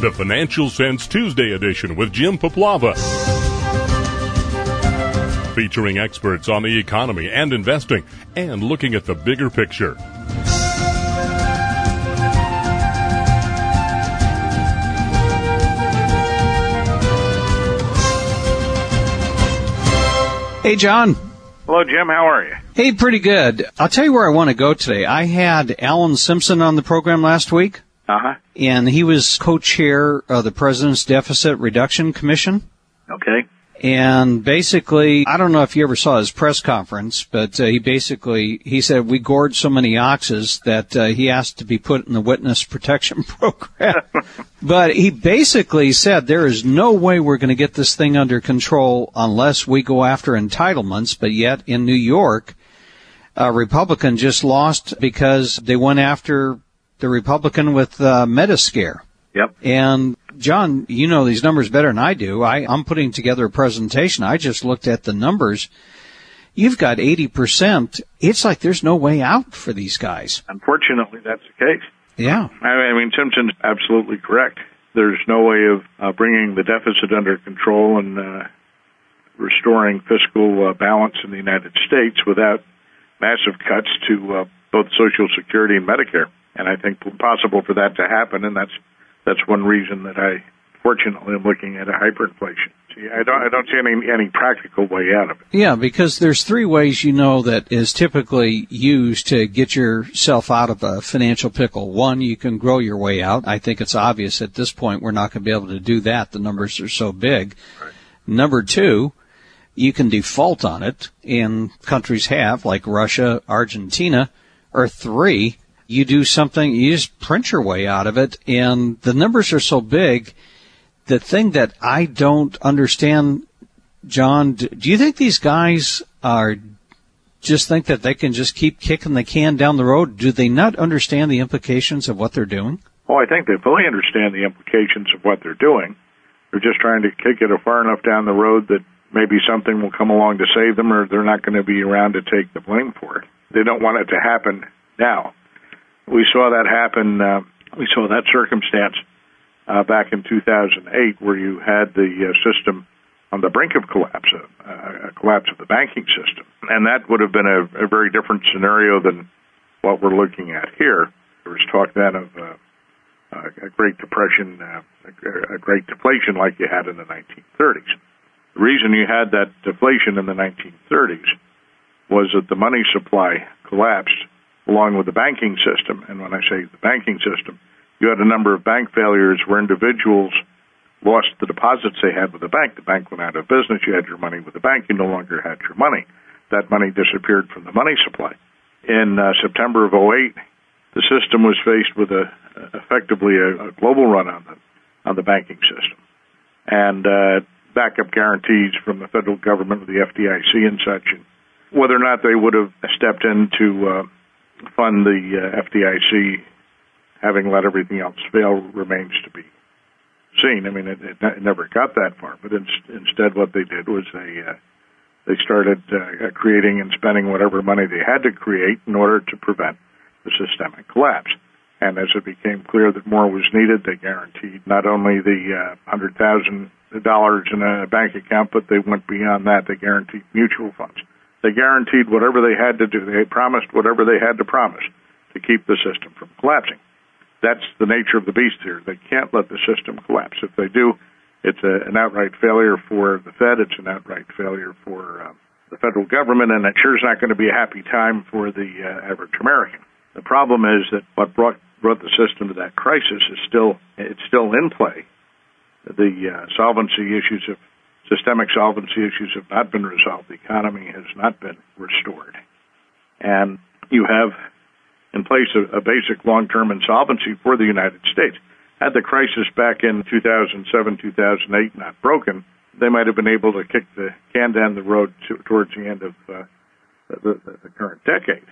the Financial Sense Tuesday edition with Jim Poplava. Featuring experts on the economy and investing and looking at the bigger picture. Hey, John. Hello, Jim. How are you? Hey, pretty good. I'll tell you where I want to go today. I had Alan Simpson on the program last week. Uh-huh. And he was co-chair of the President's Deficit Reduction Commission. Okay. And basically, I don't know if you ever saw his press conference, but he said we gored so many oxes that he asked to be put in the witness protection program. But he basically said there is no way we're going to get this thing under control unless we go after entitlements. But yet in New York, a Republican just lost because they went after the Republican with Metascare. Yep. And John, you know these numbers better than I do. I'm putting together a presentation. I just looked at the numbers. You've got 80%. It's like there's no way out for these guys. Unfortunately, that's the case. Yeah. I mean, Simpson's absolutely correct. There's no way of bringing the deficit under control and restoring fiscal balance in the United States without massive cuts to both Social Security and Medicare. And I think it's possible for that to happen, and that's one reason that I, fortunately, am looking at a hyperinflation. See, I don't see any practical way out of it. Yeah, because there's three ways that is typically used to get yourself out of a financial pickle. One, you can grow your way out. I think it's obvious at this point we're not going to be able to do that. The numbers are so big. Right. Number two, you can default on it, and countries have, like Russia, Argentina. Or three, you do something, you just print your way out of it, and the numbers are so big. The thing that I don't understand, John, do you think these guys just think that they can just keep kicking the can down the road? Do they not understand the implications of what they're doing? Well, I think they fully understand the implications of what they're doing. They're just trying to kick it far enough down the road that maybe something will come along to save them, or they're not going to be around to take the blame for it. They don't want it to happen now. We saw that happen, we saw that circumstance back in 2008 where you had the system on the brink of collapse, a collapse of the banking system. And that would have been a very different scenario than what we're looking at here. There was talk then of a Great Depression, a Great Deflation like you had in the 1930s. The reason you had that deflation in the 1930s was that the money supply collapsed along with the banking system. And when I say the banking system, you had a number of bank failures where individuals lost the deposits they had with the bank. The bank went out of business. You had your money with the bank. You no longer had your money. That money disappeared from the money supply. In September of 2008, the system was faced with effectively a global run on the banking system. And backup guarantees from the federal government with the FDIC and such. And whether or not they would have stepped in to fund the FDIC, having let everything else fail, remains to be seen. I mean, it never got that far, but instead what they did was they started creating and spending whatever money they had to create in order to prevent the systemic collapse. And as it became clear that more was needed, they guaranteed not only the $100,000 in a bank account, but they went beyond that. They guaranteed mutual funds. They guaranteed whatever they had to do. They promised whatever they had to promise to keep the system from collapsing. That's the nature of the beast here. They can't let the system collapse. If they do, it's an outright failure for the Fed. It's an outright failure for the federal government, and it sure is not going to be a happy time for the average American. The problem is that what brought the system to that crisis is still in play. The systemic solvency issues have not been resolved. The economy has not been restored. And you have in place a basic long-term insolvency for the United States. Had the crisis back in 2007, 2008 not broken, they might have been able to kick the can down the road towards the end of the current decade.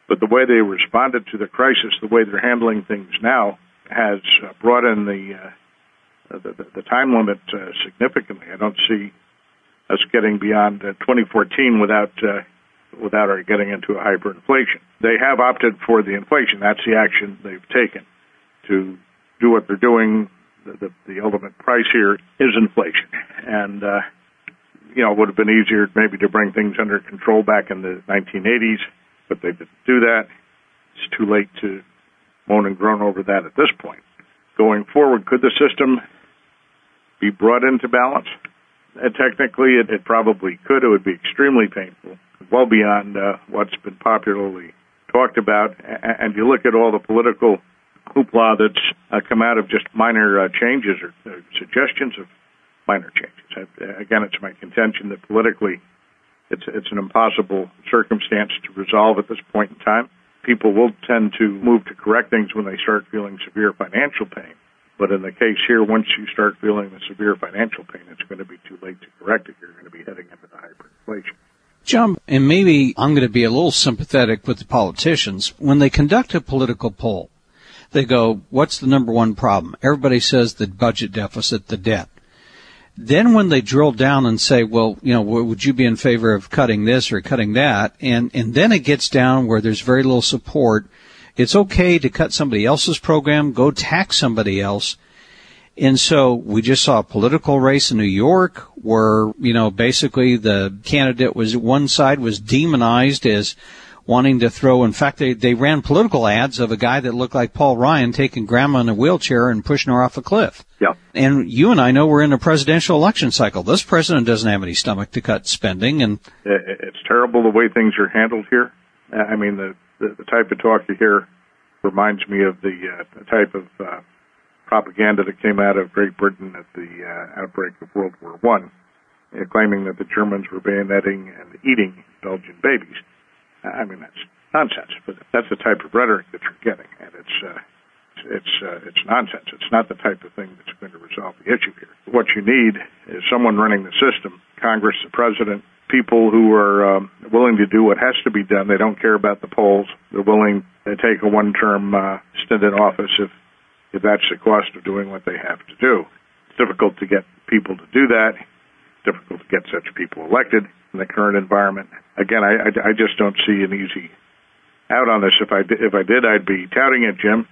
But the way they responded to the crisis, the way they're handling things now, has brought in the time limit significantly. I don't see us getting beyond 2014 without our getting into a hyperinflation. They have opted for the inflation. That's the action they've taken to do what they're doing, the ultimate price here is inflation. And, it would have been easier maybe to bring things under control back in the 1980s, but they didn't do that. It's too late to moan and groan over that at this point. Going forward, could the system be brought into balance? Technically, it probably could. It would be extremely painful, well beyond what's been popularly talked about. And you look at all the political hoopla that's come out of just minor changes or suggestions of minor changes. Again, it's my contention that politically it's an impossible circumstance to resolve at this point in time. People will tend to move to correct things when they start feeling severe financial pain. But in the case here, once you start feeling the severe financial pain, it's going to be too late to correct it. You're going to be heading into the hyperinflation. John, and maybe I'm going to be a little sympathetic with the politicians. When they conduct a political poll, they go, what's the number one problem? Everybody says the budget deficit, the debt. Then when they drill down and say, well, would you be in favor of cutting this or cutting that? And then it gets down where there's very little support. It's okay to cut somebody else's program, go tax somebody else. And so we just saw a political race in New York where, basically the candidate one side was demonized as wanting to throw. In fact, they ran political ads of a guy that looked like Paul Ryan taking grandma in a wheelchair and pushing her off a cliff. Yeah. And you and I know we're in a presidential election cycle. This president doesn't have any stomach to cut spending. And it's terrible the way things are handled here. I mean, the type of talk you hear reminds me of the type of propaganda that came out of Great Britain at the outbreak of World War I, claiming that the Germans were bayoneting and eating Belgian babies. I mean, that's nonsense, but that's the type of rhetoric that you're getting, and it's nonsense. It's not the type of thing that's going to resolve the issue here. What you need is someone running the system, Congress, the president, people who are willing to do what has to be done. They don't care about the polls. They're willing to take a one-term stint in office if that's the cost of doing what they have to do. It's difficult to get people to do that. It's difficult to get such people elected in the current environment. Again, I just don't see an easy out on this. If I did, I'd be touting it, Jim.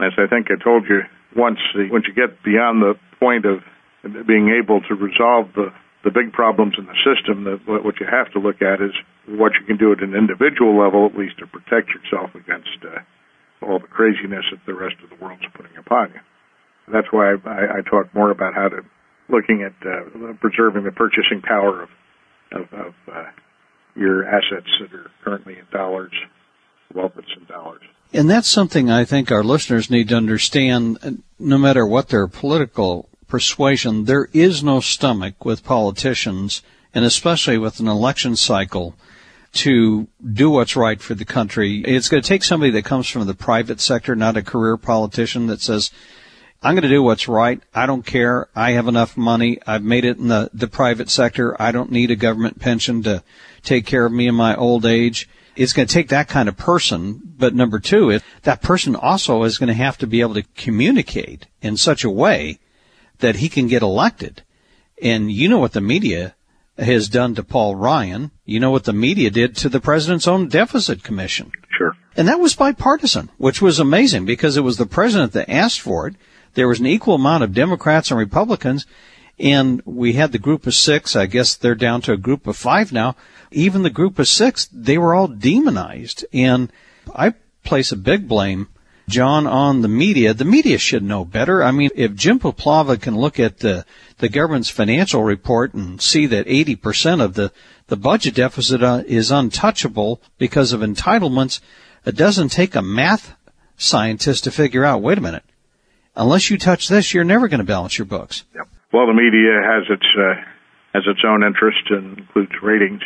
As I think I told you once you get beyond the point of being able to resolve the big problems in the system, what you have to look at is what you can do at an individual level, at least to protect yourself against all the craziness that the rest of the world's putting upon you. That's why I talk more about looking at preserving the purchasing power of your assets that are currently in dollars, wealth that's in dollars. And that's something I think our listeners need to understand. No matter what their political persuasion, there is no stomach with politicians, and especially with an election cycle, to do what's right for the country. It's going to take somebody that comes from the private sector, not a career politician that says, I'm going to do what's right. I don't care. I have enough money. I've made it in the private sector. I don't need a government pension to take care of me in my old age. It's going to take that kind of person. But number two, that person also is going to have to be able to communicate in such a way that he can get elected. And you know what the media has done to Paul Ryan. You know what the media did to the president's own deficit commission. Sure. And that was bipartisan, which was amazing because it was the president that asked for it. There was an equal amount of Democrats and Republicans, and we had the group of 6. I guess they're down to a group of 5 now. Even the group of 6, they were all demonized. And I place a big blame, John, on the media. The media should know better. I mean, if Jim Poplava can look at the government's financial report and see that 80% of the budget deficit is untouchable because of entitlements, it doesn't take a math scientist to figure out, wait a minute, unless you touch this, you're never going to balance your books. Yep. Well, the media has its own interest and includes ratings.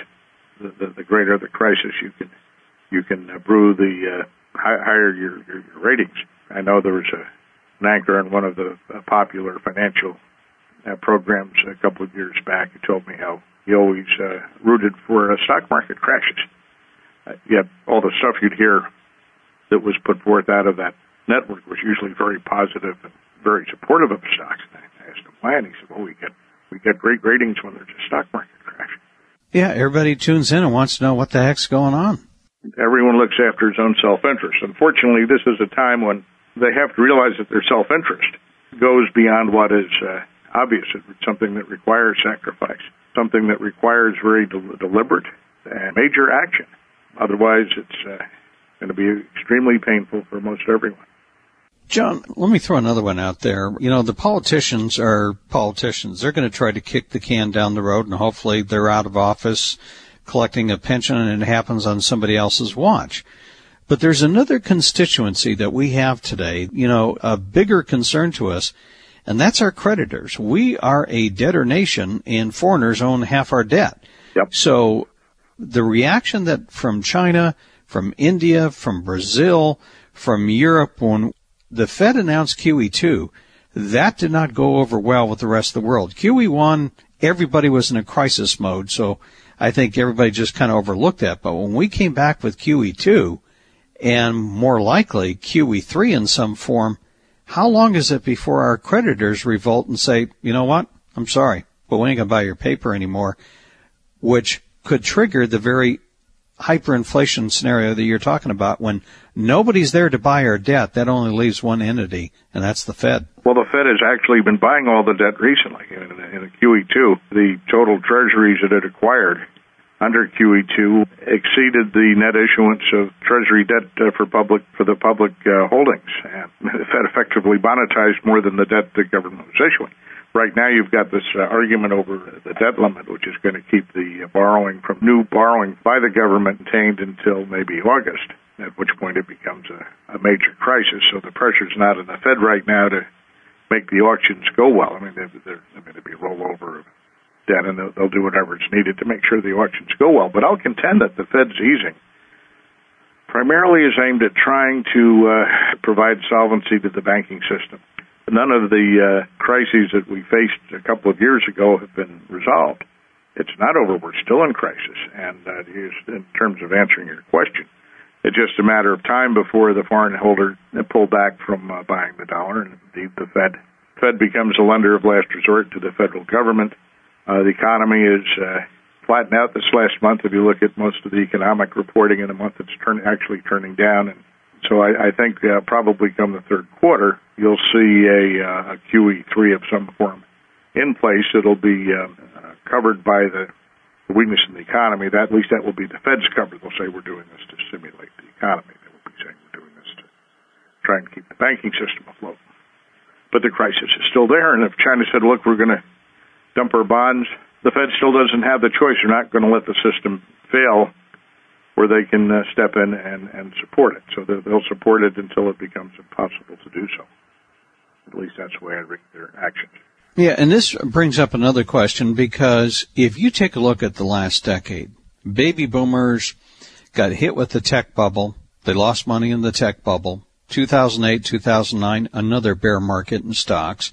The greater the crisis, you can brew the higher your ratings. I know there was an anchor on one of the popular financial programs a couple of years back who told me how he always rooted for stock market crashes. Yet all the stuff you'd hear that was put forth out of that network was usually very positive and very supportive of stocks. And I asked him why, and he said, well, we get great ratings when there's a stock market crash. Yeah, everybody tunes in and wants to know what the heck's going on. Everyone looks after his own self-interest. Unfortunately, this is a time when they have to realize that their self-interest goes beyond what is obvious. It's something that requires sacrifice, something that requires very deliberate and major action. Otherwise, it's going to be extremely painful for most everyone. John, let me throw another one out there. You know, the politicians are politicians. They're going to try to kick the can down the road, and hopefully they're out of office collecting a pension, and it happens on somebody else's watch. But there's another constituency that we have today, you know, a bigger concern to us, and that's our creditors. We are a debtor nation, and foreigners own half our debt. Yep. So the reaction that from China, from India, from Brazil, from Europe, when the Fed announced QE2, that did not go over well with the rest of the world. QE1, everybody was in a crisis mode, so I think everybody just kind of overlooked that. But when we came back with QE2, and more likely QE3 in some form, how long is it before our creditors revolt and say, you know what, I'm sorry, but we ain't going to buy your paper anymore, which could trigger the very hyperinflation scenario that you're talking about when nobody's there to buy our debt. That only leaves one entity, and that's the Fed. Well, the Fed has actually been buying all the debt recently. In QE2, the total treasuries that it acquired under QE2 exceeded the net issuance of treasury debt for the public holdings. And the Fed effectively monetized more than the debt the government was issuing. Right now, you've got this argument over the debt limit, which is going to keep the new borrowing by the government contained until maybe August, at which point it becomes a major crisis. So the pressure's not on the Fed right now to make the auctions go well. I mean, they're going to be rollover of debt, and they'll do whatever is needed to make sure the auctions go well. But I'll contend that the Fed's easing primarily is aimed at trying to provide solvency to the banking system. None of the crises that we faced a couple of years ago have been resolved. It's not over. We're still in crisis. And in terms of answering your question, it's just a matter of time before the foreign holder pull back from buying the dollar, and indeed the Fed becomes a lender of last resort to the federal government. The economy is flattened out this last month. If you look at most of the economic reporting in a month, it's actually turning down. And so I think probably come the third quarter, you'll see a QE3 of some form in place. It'll be covered by the weakness in the economy. At least that will be the Fed's cover. They'll say we're doing this to stimulate the economy. They will be saying we're doing this to try and keep the banking system afloat. But the crisis is still there, and if China said, look, we're going to dump our bonds, the Fed still doesn't have the choice. They're not going to let the system fail where they can step in and support it. So they'll support it until it becomes impossible to do so. At least that's the way I read their actions. Yeah, and this brings up another question, because if you take a look at the last decade, baby boomers got hit with the tech bubble. They lost money in the tech bubble. 2008, 2009, another bear market in stocks.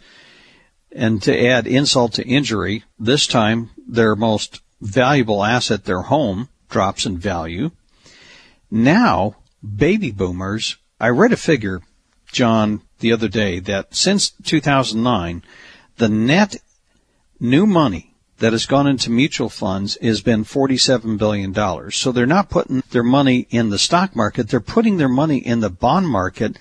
And to add insult to injury, this time their most valuable asset, their home, drops in value. Now, baby boomers, I read a figure, John, the other day, that since 2009, the net new money that has gone into mutual funds has been $47 billion. So they're not putting their money in the stock market, they're putting their money in the bond market.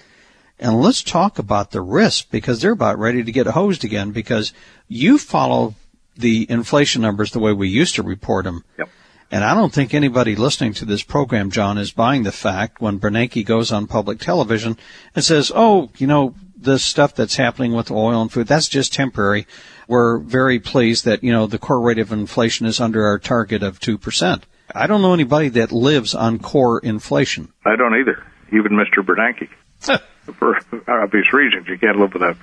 And let's talk about the risk, because they're about ready to get hosed again, because you follow the inflation numbers the way we used to report them. Yep. And I don't think anybody listening to this program, John, is buying the fact when Bernanke goes on public television and says, oh, you know, the stuff that's happening with oil and food, that's just temporary. We're very pleased that, you know, the core rate of inflation is under our target of 2%. I don't know anybody that lives on core inflation. I don't either, even Mr. Bernanke. For obvious reasons, you can't live without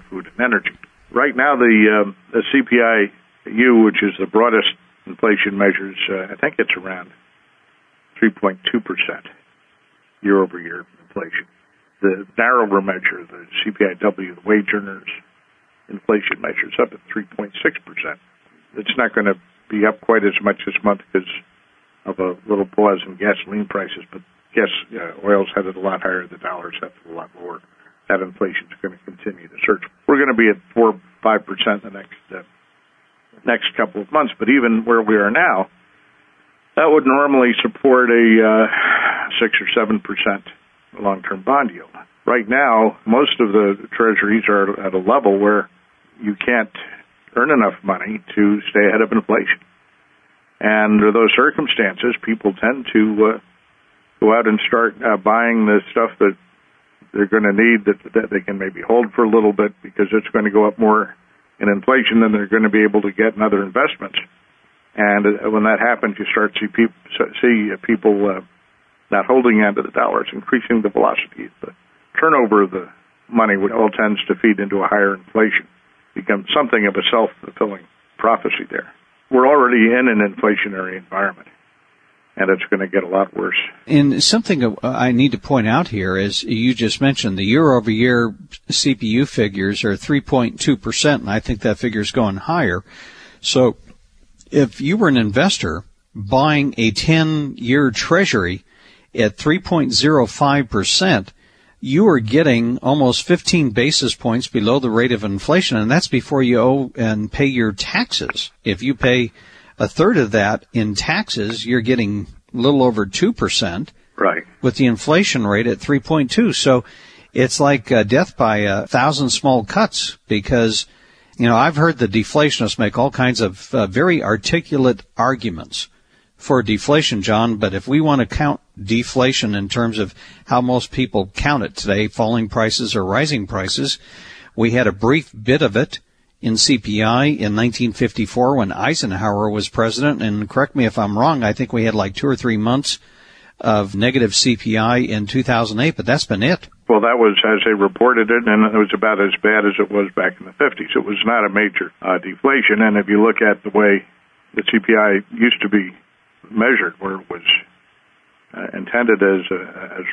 food and energy. Right now, the CPI-U, which is the broadest inflation measures, I think it's around 3.2% year-over-year inflation. The narrower measure, the CPI-W, the wage earners inflation measure, is up at 3.6%. It's not going to be up quite as much this month because of a little pause in gasoline prices, but oil's headed a lot higher, the dollar's headed a lot lower. That inflation's going to continue to surge. We're going to be at 4-5% the next couple of months, but even where we are now, that would normally support a 6 or 7% long-term bond yield. right now, most of the treasuries are at a level where you can't earn enough money to stay ahead of inflation. And under those circumstances, people tend to go out and start buying the stuff that they're going to need that they can maybe hold for a little bit because it's going to go up more in inflation than they're going to be able to get in other investments. And when that happens, you start to see people not holding onto the dollars, increasing the velocity. The turnover of the money all tends to feed into a higher inflation. Becomes something of a self-fulfilling prophecy there. We're already in an inflationary environment, and it's going to get a lot worse. And something I need to point out here is you just mentioned the year-over-year CPU figures are 3.2%, and I think that figure is going higher. So if you were an investor buying a 10-year treasury at 3.05%, you are getting almost 15 basis points below the rate of inflation, and that's before you owe and pay your taxes. If you pay a third of that in taxes, you're getting a little over 2%. Right. With the inflation rate at 3.2. So it's like death by 1,000 small cuts because, I've heard the deflationists make all kinds of very articulate arguments for deflation, John, but if we want to count deflation in terms of how most people count it today, falling prices or rising prices, we had a brief bit of it in CPI in 1954 when Eisenhower was president, and correct me if I'm wrong, I think we had like 2 or 3 months of negative CPI in 2008, but that's been it. Well, that was as they reported it, and it was about as bad as it was back in the 50s. It was not a major deflation, and if you look at the way the CPI used to be measured, where it was intended as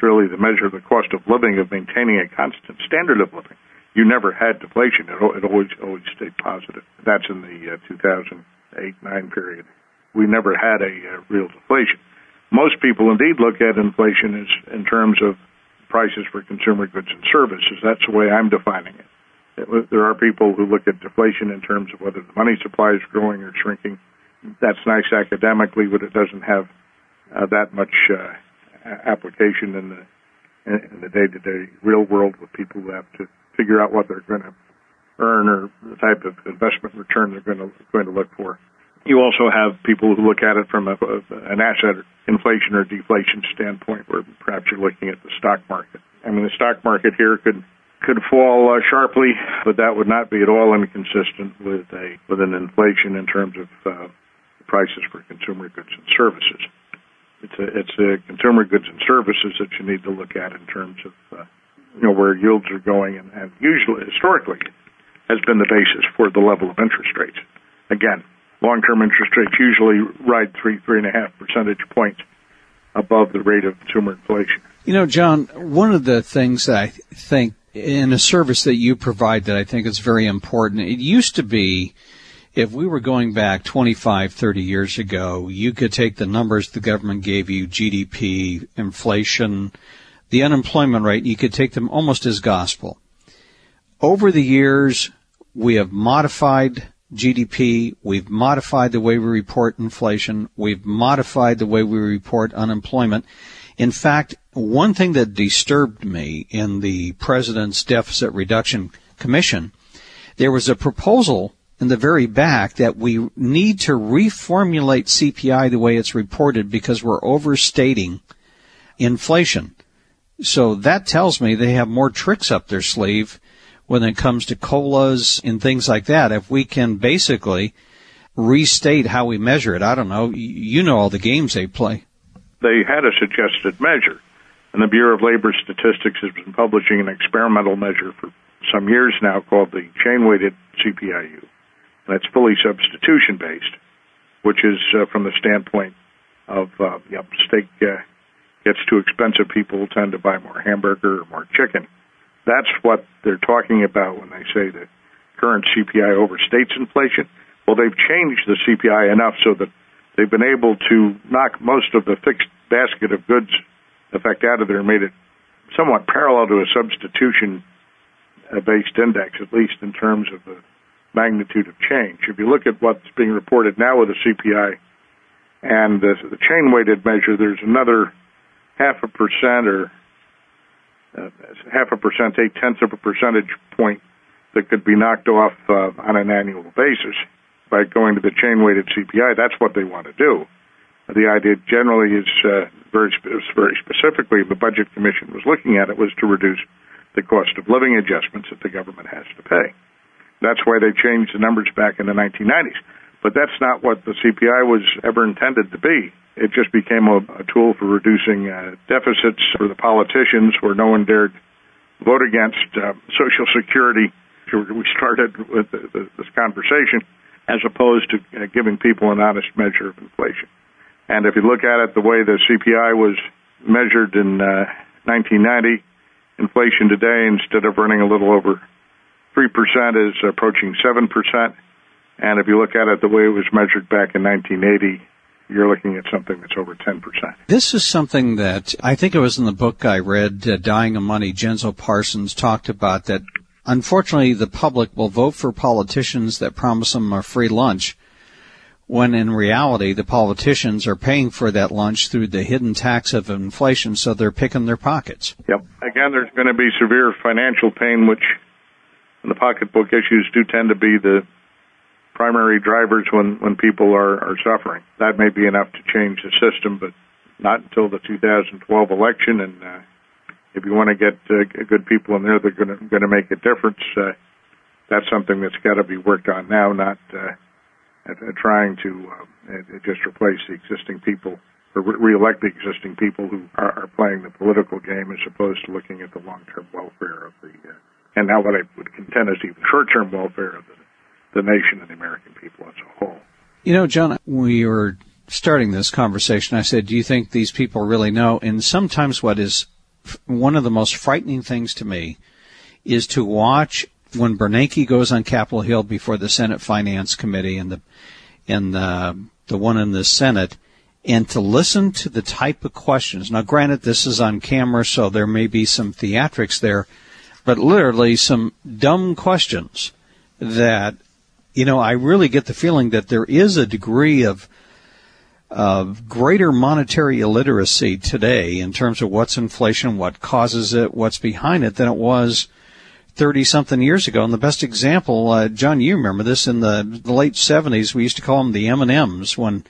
really the measure of the cost of living, of maintaining a constant standard of living, you never had deflation. It always stayed positive. That's in the 2008-9 period. We never had a real deflation. Most people indeed look at inflation as in terms of prices for consumer goods and services. That's the way I'm defining it. There are people who look at deflation in terms of whether the money supply is growing or shrinking. That's nice academically, but it doesn't have that much application in the day-to-day real world with people who have to figure out what they're going to earn or the type of investment return they're going to look for. You also have people who look at it from an asset inflation or deflation standpoint, where perhaps you're looking at the stock market. I mean, the stock market here could fall sharply, but that would not be at all inconsistent with an inflation in terms of prices for consumer goods and services. It's consumer goods and services that you need to look at in terms of where yields are going, and usually historically has been the basis for the level of interest rates. Again, long-term interest rates usually ride 3.5 percentage points above the rate of consumer inflation. John, one of the things that I think in a service that you provide that I think is very important, it used to be, if we were going back 25, 30 years ago, you could take the numbers the government gave you, GDP, inflation, the unemployment rate, you could take them almost as gospel. Over the years, we have modified GDP, we've modified the way we report inflation, we've modified the way we report unemployment. In fact, one thing that disturbed me in the President's Deficit Reduction Commission, there was a proposal in the very back that we need to reformulate CPI the way it's reported because we're overstating inflation. So that tells me they have more tricks up their sleeve when it comes to COLAs and things like that. If we can basically restate how we measure it, I don't know, you know all the games they play. They had a suggested measure, and the Bureau of Labor Statistics has been publishing an experimental measure for some years now called the chain-weighted CPIU. And it's fully substitution-based, which is from the standpoint of steak gets too expensive, people tend to buy more hamburger or more chicken. That's what they're talking about when they say the current CPI overstates inflation. Well, they've changed the CPI enough so that they've been able to knock most of the fixed basket of goods effect out of there and made it somewhat parallel to a substitution-based index, at least in terms of the magnitude of change. If you look at what's being reported now with the CPI and the chain-weighted measure, there's another 0.5% or half a percent, 0.8 of a percentage point that could be knocked off on an annual basis by going to the chain-weighted CPI. That's what they want to do. The idea generally is very specifically, the Budget Commission was looking at it, was to reduce the cost of living adjustments that the government has to pay. That's why they changed the numbers back in the 1990s. But that's not what the CPI was ever intended to be. It just became a tool for reducing deficits for the politicians, where no one dared vote against Social Security. We started with this conversation, as opposed to giving people an honest measure of inflation. And if you look at it the way the CPI was measured in 1990, inflation today, instead of running a little over 3%, is approaching 7%. And if you look at it the way it was measured back in 1980, you're looking at something that's over 10%. This is something that I think it was in the book I read, Dying of Money, Genzo Parsons talked about, that unfortunately the public will vote for politicians that promise them a free lunch, when in reality the politicians are paying for that lunch through the hidden tax of inflation, so they're picking their pockets. Yep. Again, there's going to be severe financial pain, which the pocketbook issues do tend to be the primary drivers when people are suffering. That may be enough to change the system, but not until the 2012 election. And if you want to get good people in there, they're going to make a difference. That's something that's got to be worked on now, not trying to just replace the existing people or re-elect the existing people who are playing the political game, as opposed to looking at the long-term welfare of the and now what I would contend is even short-term welfare of the nation and the American people as a whole. You know, John, we were starting this conversation, I said, do you think these people really know? And sometimes what is one of the most frightening things to me is to watch when Bernanke goes on Capitol Hill before the Senate Finance Committee and the one in the Senate, and to listen to the type of questions. Now, granted, this is on camera, so there may be some theatrics there, but literally some dumb questions that, you know, I really get the feeling that there is a degree of greater monetary illiteracy today in terms of what's inflation, what causes it, what's behind it, than it was 30-something years ago. And the best example, John, you remember this, in the late 70s, we used to call them the M&Ms, when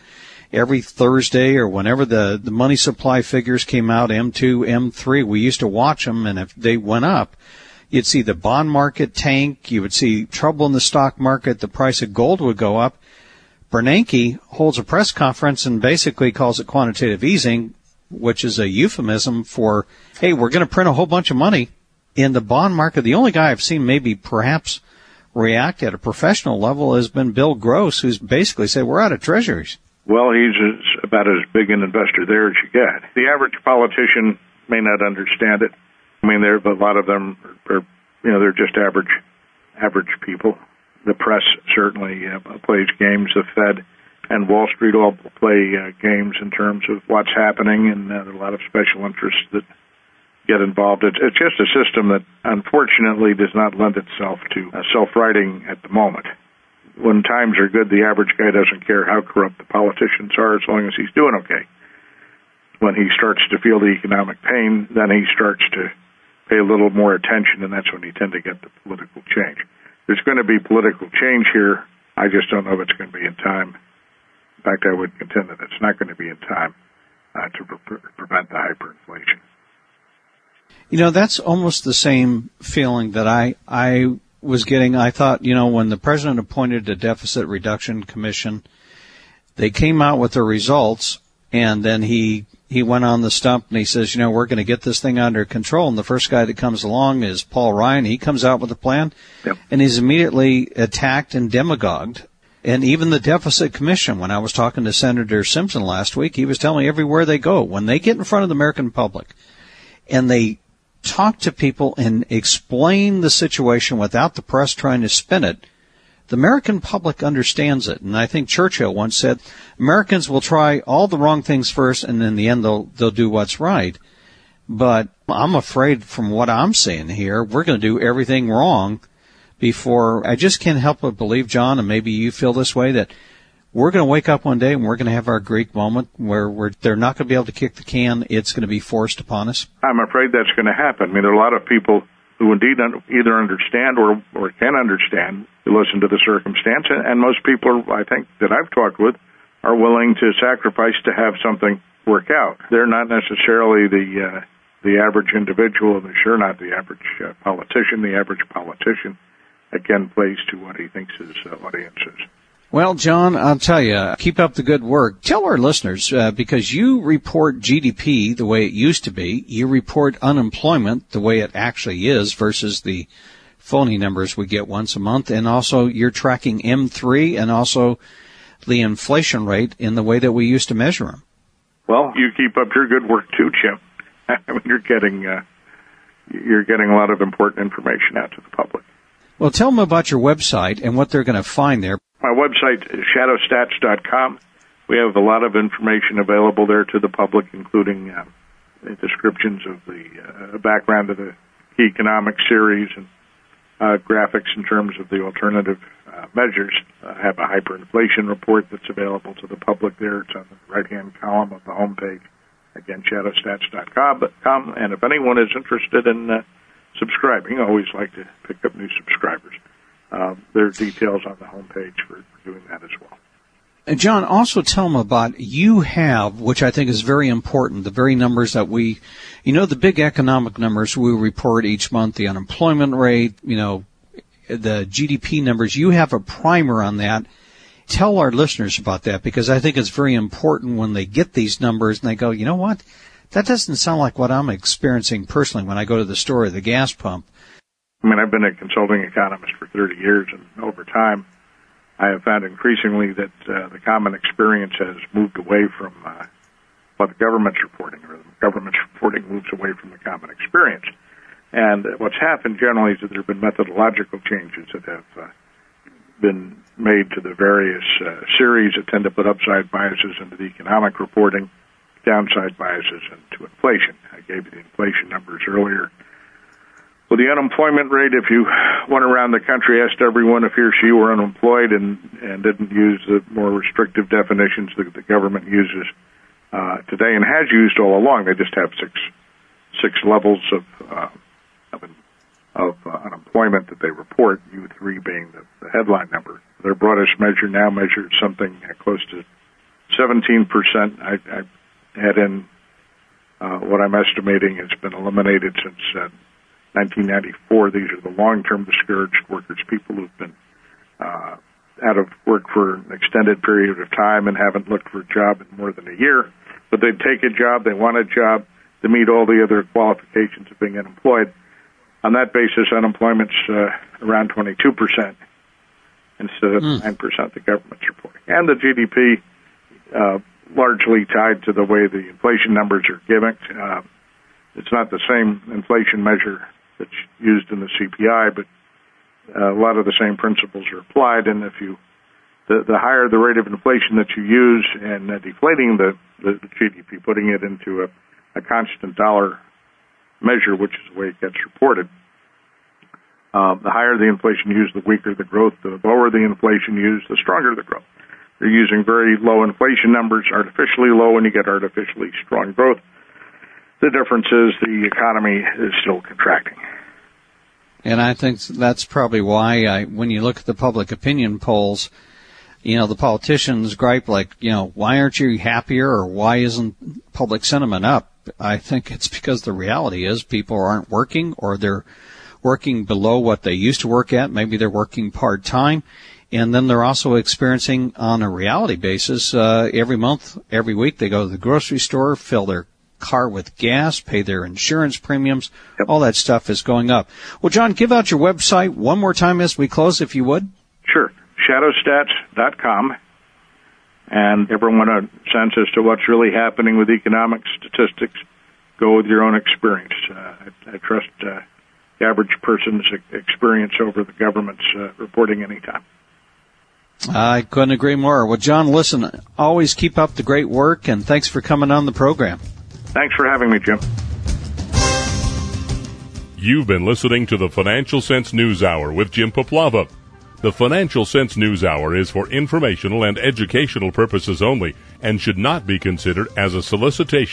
every Thursday or whenever the money supply figures came out, M2, M3, we used to watch them, and if they went up, you'd see the bond market tank, you would see trouble in the stock market, the price of gold would go up. Bernanke holds a press conference and basically calls it quantitative easing, which is a euphemism for, hey, we're going to print a whole bunch of money in the bond market. The only guy I've seen maybe perhaps react at a professional level has been Bill Gross, who's basically said, we're out of treasuries. Well, he's about as big an investor there as you get. The average politician may not understand it. I mean, a lot of them are, they're just average people. The press certainly plays games. The Fed and Wall Street all play games in terms of what's happening, and there are a lot of special interests that get involved. It's just a system that, unfortunately, does not lend itself to self-righting at the moment. When times are good, the average guy doesn't care how corrupt the politicians are, as long as he's doing okay. When he starts to feel the economic pain, then he starts to pay a little more attention, and that's when you tend to get the political change. There's going to be political change here. I just don't know if it's going to be in time. In fact, I would contend that it's not going to be in time to prevent the hyperinflation. You know, that's almost the same feeling that I was getting. I thought, when the president appointed a deficit reduction commission, they came out with their results, and then he went on the stump and he says, we're going to get this thing under control. And the first guy that comes along is Paul Ryan. He comes out with a plan, yep, and he's immediately attacked and demagogued. And even the deficit commission, when I was talking to Senator Simpson last week, he was telling me everywhere they go, when they get in front of the American public and they talk to people and explain the situation without the press trying to spin it, the American public understands it. And I think Churchill once said, Americans will try all the wrong things first, and in the end they'll do what's right. But I'm afraid, from what I'm seeing here, we're going to do everything wrong before. I just can't help but believe, John, and maybe you feel this way, that we're going to wake up one day and we're going to have our Greek moment where they're not going to be able to kick the can. It's going to be forced upon us? I'm afraid that's going to happen. I mean, there are a lot of people who indeed either understand or can understand to listen to the circumstance, and most people, I think, that I've talked with are willing to sacrifice to have something work out. They're not necessarily the average individual, and they're sure not the average politician. The average politician, again, plays to what he thinks his audience is. Well, John, I'll tell you, keep up the good work. Tell our listeners, because you report GDP the way it used to be, you report unemployment the way it actually is versus the phony numbers we get once a month, and also you're tracking M3 and also the inflation rate in the way that we used to measure them. Well, you keep up your good work too, Jim. I mean, you're getting a lot of important information out to the public. Well, tell them about your website and what they're going to find there. My website is shadowstats.com. We have a lot of information available there to the public, including descriptions of the background of the key economic series and graphics in terms of the alternative measures. I have a hyperinflation report that's available to the public there. It's on the right-hand column of the homepage. Again, shadowstats.com. And if anyone is interested in subscribing, I always like to pick up new subscribers. There are details on the homepage for doing that as well. And John, also tell them about you have, which I think is very important, the very numbers that the big economic numbers we report each month, the unemployment rate, the GDP numbers. You have a primer on that. Tell our listeners about that, because I think it's very important when they get these numbers and they go, you know what? That doesn't sound like what I'm experiencing personally when I go to the store or the gas pump. I mean, I've been a consulting economist for 30 years, and over time, I have found increasingly that the common experience has moved away from what the government's reporting, or the government's reporting moves away from the common experience. And what's happened generally is that there have been methodological changes that have been made to the various series that tend to put upside biases into the economic reporting, downside biases into inflation. I gave you the inflation numbers earlier. Well, the unemployment rate, if you went around the country, asked everyone if he or she were unemployed and didn't use the more restrictive definitions that the government uses today and has used all along, they just have six levels of unemployment that they report, U3 being the headline number. Their broadest measure now measures something close to 17%. I had in what I'm estimating has been eliminated since 1994. These are the long-term discouraged workers, people who've been out of work for an extended period of time and haven't looked for a job in more than a year. But they'd take a job, they want a job to meet all the other qualifications of being unemployed. On that basis, unemployment's around 22% instead of 9% the government's reporting. And the GDP largely tied to the way the inflation numbers are given. It's not the same inflation measure that's used in the CPI, but a lot of the same principles are applied. And if the higher the rate of inflation that you use and deflating the GDP, putting it into a constant dollar measure, which is the way it gets reported, the higher the inflation used, the weaker the growth. The lower the inflation used, the stronger the growth. You're using very low inflation numbers, artificially low, and you get artificially strong growth. The difference is the economy is still contracting. And I think that's probably why when you look at the public opinion polls, the politicians gripe like, why aren't you happier, or why isn't public sentiment up? I think it's because the reality is people aren't working, or they're working below what they used to work at. Maybe they're working part-time. And then they're also experiencing on a reality basis, every month, every week, they go to the grocery store, fill their car with gas, pay their insurance premiums. Yep. All that stuff is going up. Well, John, give out your website one more time as we close, if you would. Sure. Shadowstats.com. And everyone a sense as to what's really happening with economic statistics, go with your own experience. I trust the average person's experience over the government's reporting anytime. I couldn't agree more. Well, John, listen, always keep up the great work, and thanks for coming on the program. Thanks for having me, Jim. You've been listening to the Financial Sense News Hour with Jim Poplava. The Financial Sense News Hour is for informational and educational purposes only and should not be considered as a solicitation